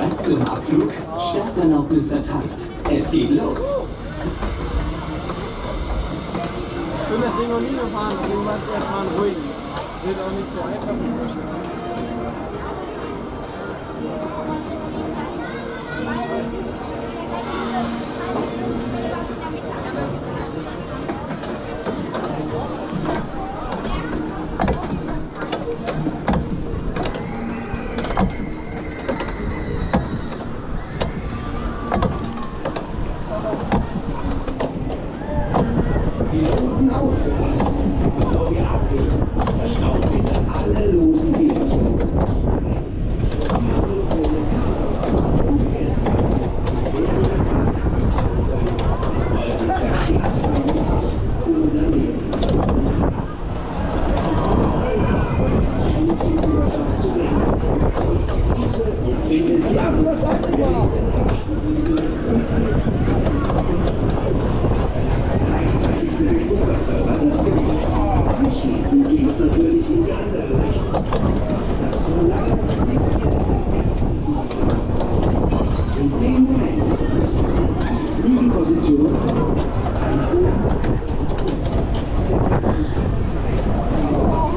Bereit zum Abflug? Starterlaubnis erteilt. Es geht los. Ich bin das Ding noch nie gefahren, deswegen war es erstmal ein ruhigen. Wird auch nicht so einfach mit Maschinen. Piloten aufhören. Bevor wir abheben, verstaut bitte alle losen Gegenstände. Bringen Sie ab. Anschließend geht es natürlich in die andere Richtung. Das so lange bis ihr den nächsten Punkt. In dem Moment müssen wir die Flügelposition nach oben.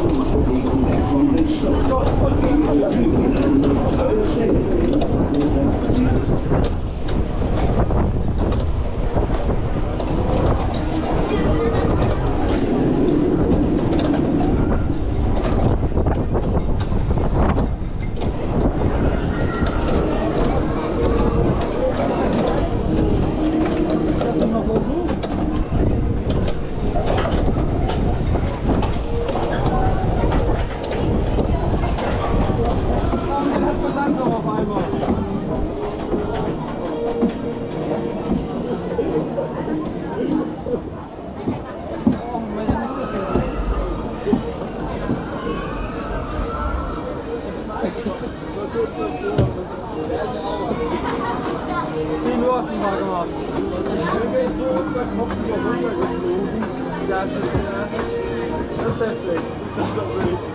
Die Bewegung der kommenden Stopp. Ihre Flügel in eine neutrale Stelle bringen oder Südrichtung. Das ist heftig. Das ist auch wirklich.